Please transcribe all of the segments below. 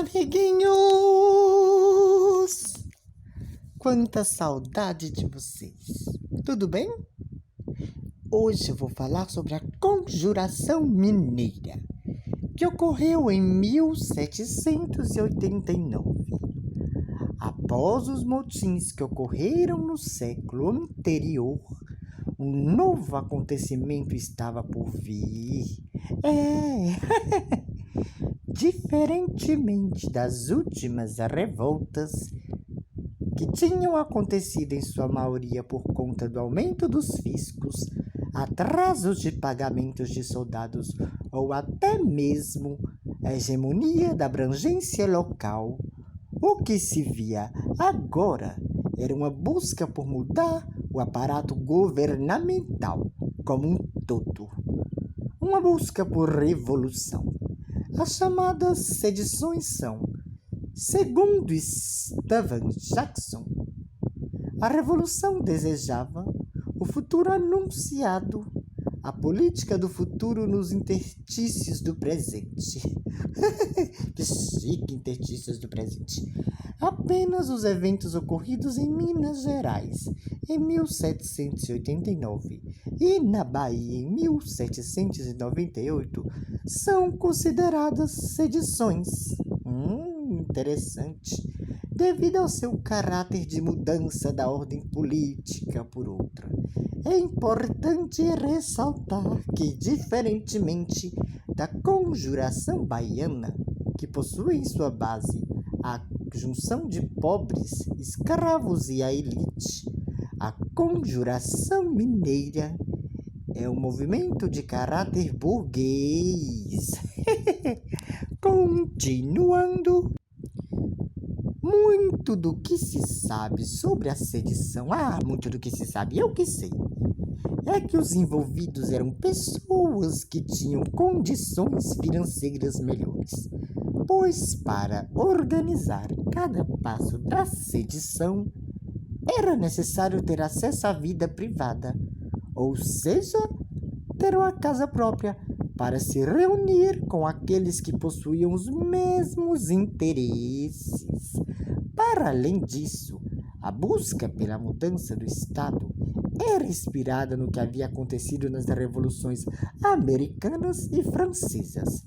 Amiguinhos! Quanta saudade de vocês! Tudo bem? Hoje eu vou falar sobre a Conjuração Mineira, que ocorreu em 1789. Após os motins que ocorreram no século anterior, um novo acontecimento estava por vir. Diferentemente das últimas revoltas, que tinham acontecido em sua maioria por conta do aumento dos fiscos, atrasos de pagamentos de soldados ou até mesmo a hegemonia da abrangência local, o que se via agora era uma busca por mudar o aparato governamental como um todo. Uma busca por revolução. As chamadas sedições são, segundo Stephen Jackson, a revolução desejava o futuro anunciado, a política do futuro nos interstícios do presente. Que chique, interstícios do presente. Apenas os eventos ocorridos em Minas Gerais em 1789 e na Bahia em 1798 são consideradas sedições. Interessante. Devido ao seu caráter de mudança da ordem política por outra. É importante ressaltar que, diferentemente da Conjuração Baiana, que possui em sua base a junção de pobres, escravos e a elite, a Conjuração Mineira é um movimento de caráter burguês. Continuando, muito do que se sabe sobre a sedição, muito do que se sabe, eu que sei, é que os envolvidos eram pessoas que tinham condições financeiras melhores, pois para organizar cada passo da sedição era necessário ter acesso à vida privada, ou seja, ter uma casa própria para se reunir com aqueles que possuíam os mesmos interesses. Para além disso, a busca pela mudança do Estado era inspirada no que havia acontecido nas revoluções americanas e francesas.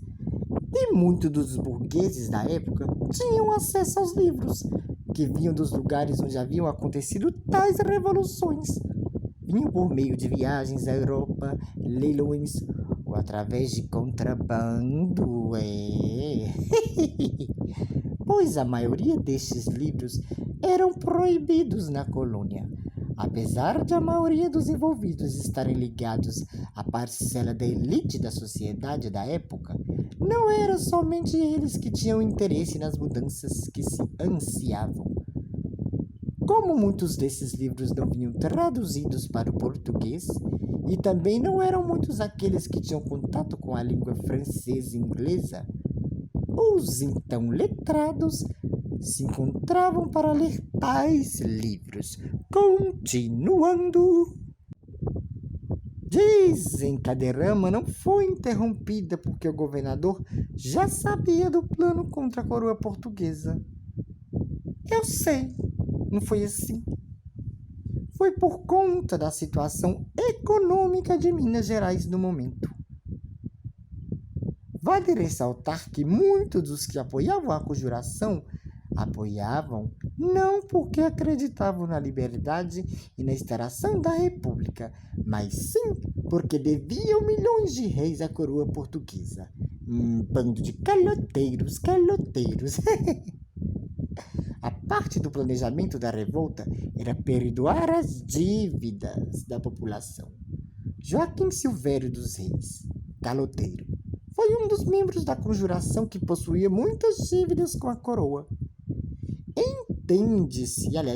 E muitos dos burgueses da época tinham acesso aos livros, que vinham dos lugares onde haviam acontecido tais revoluções. Vinham por meio de viagens à Europa, leilões ou através de contrabando, pois a maioria destes livros eram proibidos na colônia. Apesar de a maioria dos envolvidos estarem ligados à parcela da elite da sociedade da época, não eram somente eles que tinham interesse nas mudanças que se ansiavam. Como muitos desses livros não vinham traduzidos para o português, e também não eram muitos aqueles que tinham contato com a língua francesa e inglesa, os então letrados se encontravam para ler tais livros. Continuando, dizem que a derrama não foi interrompida porque o governador já sabia do plano contra a coroa portuguesa. Eu sei, não foi assim. Foi por conta da situação econômica de Minas Gerais no momento. Vale ressaltar que muitos dos que apoiavam a conjuração apoiavam não porque acreditavam na liberdade e na instauração da república, mas sim porque deviam milhões de réis à coroa portuguesa. Bando de caloteiros. A parte do planejamento da revolta era perdoar as dívidas da população. Joaquim Silvério dos Reis, caloteiro, foi um dos membros da conjuração que possuía muitas dívidas com a coroa.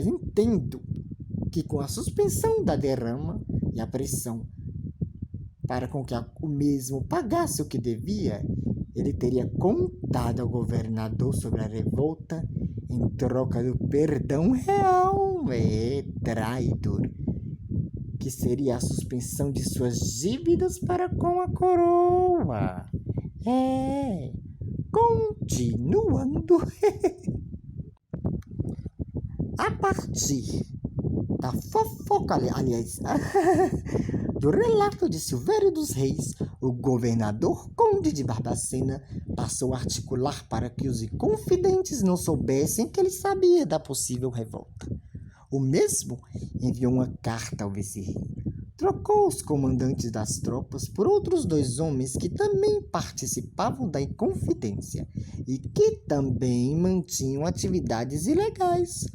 Entendo que com a suspensão da derrama e a pressão para com que o mesmo pagasse o que devia, ele teria contado ao governador sobre a revolta em troca do perdão real, traidor, que seria a suspensão de suas dívidas para com a coroa. Continuando, a partir da fofoca, aliás, do relato de Silvério dos Reis, o governador Conde de Barbacena passou a articular para que os inconfidentes não soubessem que ele sabia da possível revolta. O mesmo enviou uma carta ao vice-rei. Trocou os comandantes das tropas por outros 2 homens que também participavam da Inconfidência e que também mantinham atividades ilegais,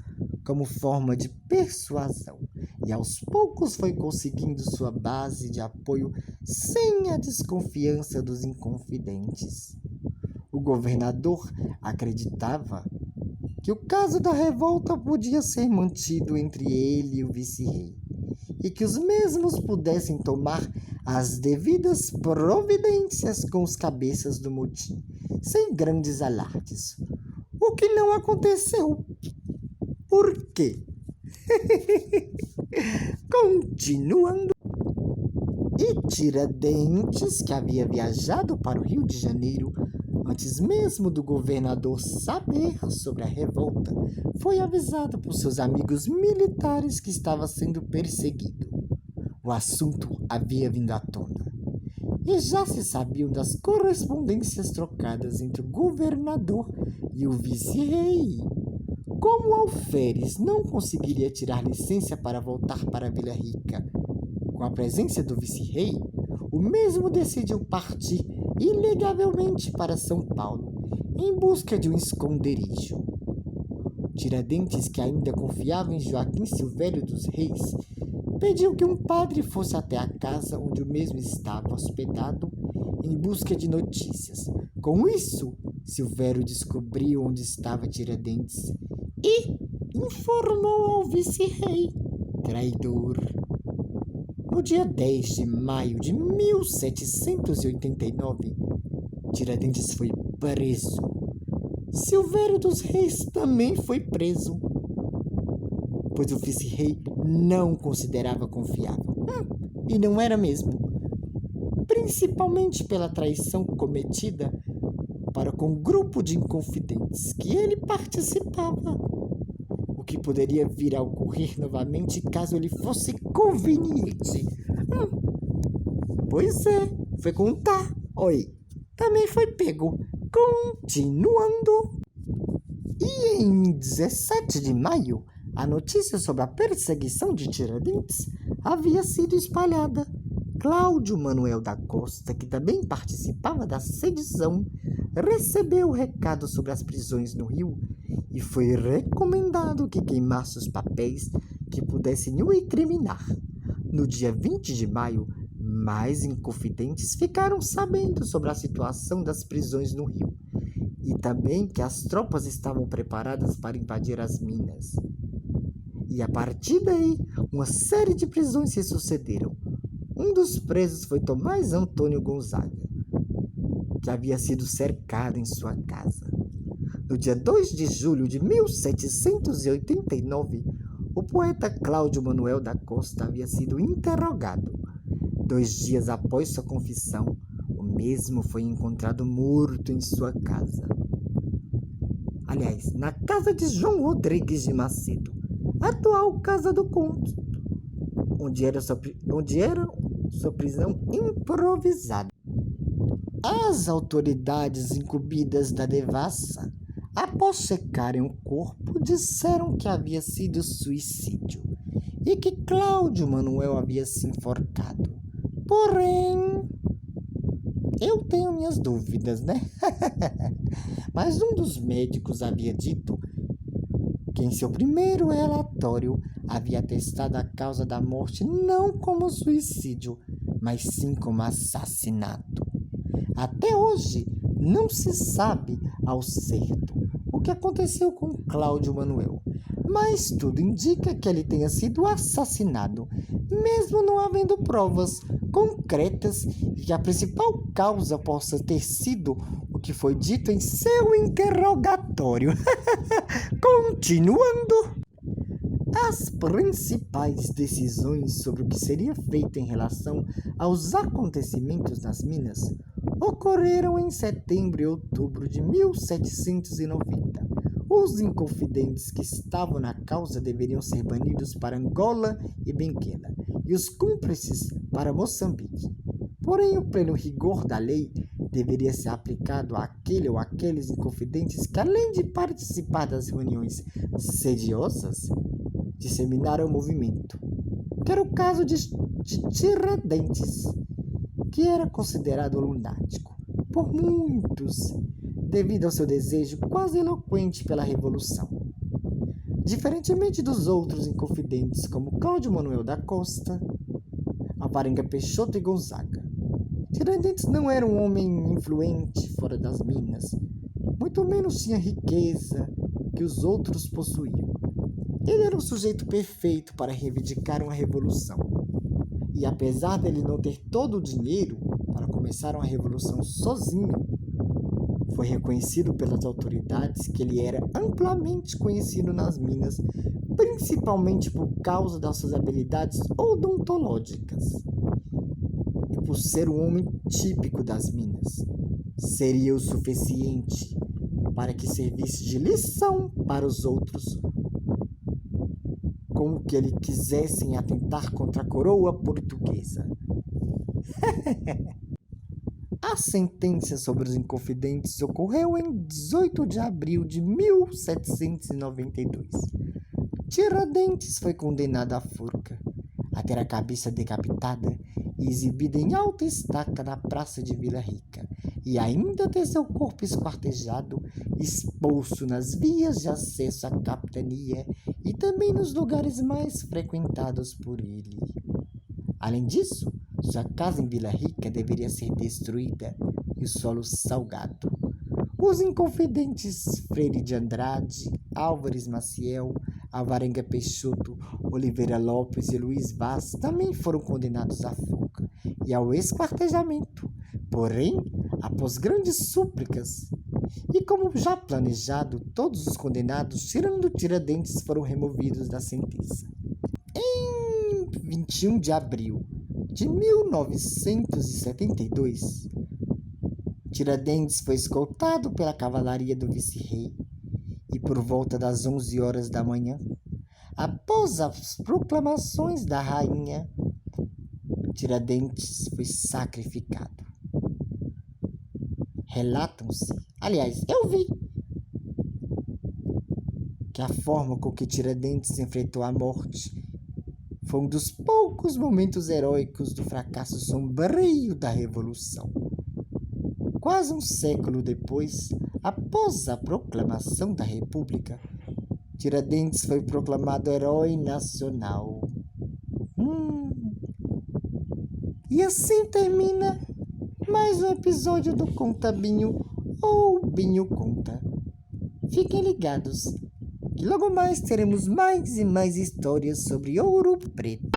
como forma de persuasão, e aos poucos foi conseguindo sua base de apoio sem a desconfiança dos Inconfidentes. O governador acreditava que o caso da revolta podia ser mantido entre ele e o vice-rei, e que os mesmos pudessem tomar as devidas providências com os cabeças do motim, sem grandes alardes. O que não aconteceu. Por quê? Continuando. E Tiradentes, que havia viajado para o Rio de Janeiro antes mesmo do governador saber sobre a revolta, foi avisado por seus amigos militares que estava sendo perseguido. O assunto havia vindo à tona, e já se sabiam das correspondências trocadas entre o governador e o vice-rei. Como Alferes não conseguiria tirar licença para voltar para Vila Rica com a presença do vice-rei, o mesmo decidiu partir ilegalmente para São Paulo em busca de um esconderijo. Tiradentes, que ainda confiava em Joaquim Silvério dos Reis, pediu que um padre fosse até a casa onde o mesmo estava hospedado em busca de notícias. Com isso, Silvério descobriu onde estava Tiradentes e informou ao vice-rei, traidor. No dia 10 de maio de 1789, Tiradentes foi preso. Silvério dos Reis também foi preso, pois o vice-rei não o considerava confiável. E não era mesmo, principalmente pela traição cometida para com o grupo de inconfidentes que ele participava, o que poderia vir a ocorrer novamente caso ele fosse conveniente. Pois é, foi contar. Oi, também foi pego. Continuando. E em 17 de maio, a notícia sobre a perseguição de Tiradentes havia sido espalhada. Cláudio Manuel da Costa, que também participava da sedição, recebeu o recado sobre as prisões no Rio e foi recomendado que queimasse os papéis que pudessem o incriminar. No dia 20 de maio, mais inconfidentes ficaram sabendo sobre a situação das prisões no Rio e também que as tropas estavam preparadas para invadir as minas. E a partir daí, uma série de prisões se sucederam. Um dos presos foi Tomás Antônio Gonzaga, que havia sido cercado em sua casa. No dia 2 de julho de 1789, o poeta Cláudio Manuel da Costa havia sido interrogado. 2 dias após sua confissão, o mesmo foi encontrado morto em sua casa. Aliás, na casa de João Rodrigues de Macedo, atual Casa do Conto, onde era sua prisão improvisada. As autoridades incumbidas da devassa, após checarem o corpo, disseram que havia sido suicídio e que Cláudio Manuel havia se enforcado. Porém, eu tenho minhas dúvidas, né? Mas um dos médicos havia dito que em seu primeiro relatório havia atestado a causa da morte não como suicídio, mas sim como assassinato. Até hoje, não se sabe ao certo o que aconteceu com Cláudio Manuel, mas tudo indica que ele tenha sido assassinado, mesmo não havendo provas concretas e que a principal causa possa ter sido o que foi dito em seu interrogatório. Continuando. As principais decisões sobre o que seria feito em relação aos acontecimentos nas minas ocorreram em setembro e outubro de 1790. Os inconfidentes que estavam na causa deveriam ser banidos para Angola e Benguela, e os cúmplices para Moçambique. Porém, o pleno rigor da lei deveria ser aplicado àquele ou àqueles inconfidentes que, além de participar das reuniões sediosas, disseminaram o movimento, que era o caso de Tiradentes, que era considerado lunático por muitos, devido ao seu desejo quase eloquente pela revolução. Diferentemente dos outros inconfidentes, como Cláudio Manuel da Costa, Alvarenga Peixoto e Gonzaga, Tiradentes não era um homem influente fora das minas, muito menos tinha riqueza que os outros possuíam. Ele era o sujeito perfeito para reivindicar uma revolução. E apesar dele não ter todo o dinheiro para começar uma revolução sozinho, foi reconhecido pelas autoridades que ele era amplamente conhecido nas minas, principalmente por causa das suas habilidades odontológicas. E por ser um homem típico das minas, seria o suficiente para que servisse de lição para os outros, como que ele quisessem atentar contra a coroa portuguesa. A sentença sobre os inconfidentes ocorreu em 18 de abril de 1792. Tiradentes foi condenado à forca, a ter a cabeça decapitada e exibida em alta estaca na praça de Vila Rica, e ainda ter seu corpo esquartejado, exposto nas vias de acesso à capitania e também nos lugares mais frequentados por ele. Além disso, sua casa em Vila Rica deveria ser destruída e o solo salgado. Os inconfidentes Freire de Andrade, Álvares Maciel, Alvarenga Peixoto, Oliveira Lopes e Luiz Vaz também foram condenados à forca e ao esquartejamento, porém, após grandes súplicas. E como já planejado, todos os condenados, tirando Tiradentes, foram removidos da sentença. Em 21 de abril de 1972, Tiradentes foi escoltado pela cavalaria do vice-rei e por volta das 11 horas da manhã, após as proclamações da rainha, Tiradentes foi sacrificado. Relatam-se, aliás, eu vi, que a forma com que Tiradentes enfrentou a morte foi um dos poucos momentos heróicos do fracasso sombrio da Revolução. Quase um século depois, após a proclamação da República, Tiradentes foi proclamado herói nacional. E assim termina mais um episódio do Conta Binho ou Binho Conta. Fiquem ligados, que logo mais teremos mais e mais histórias sobre Ouro Preto.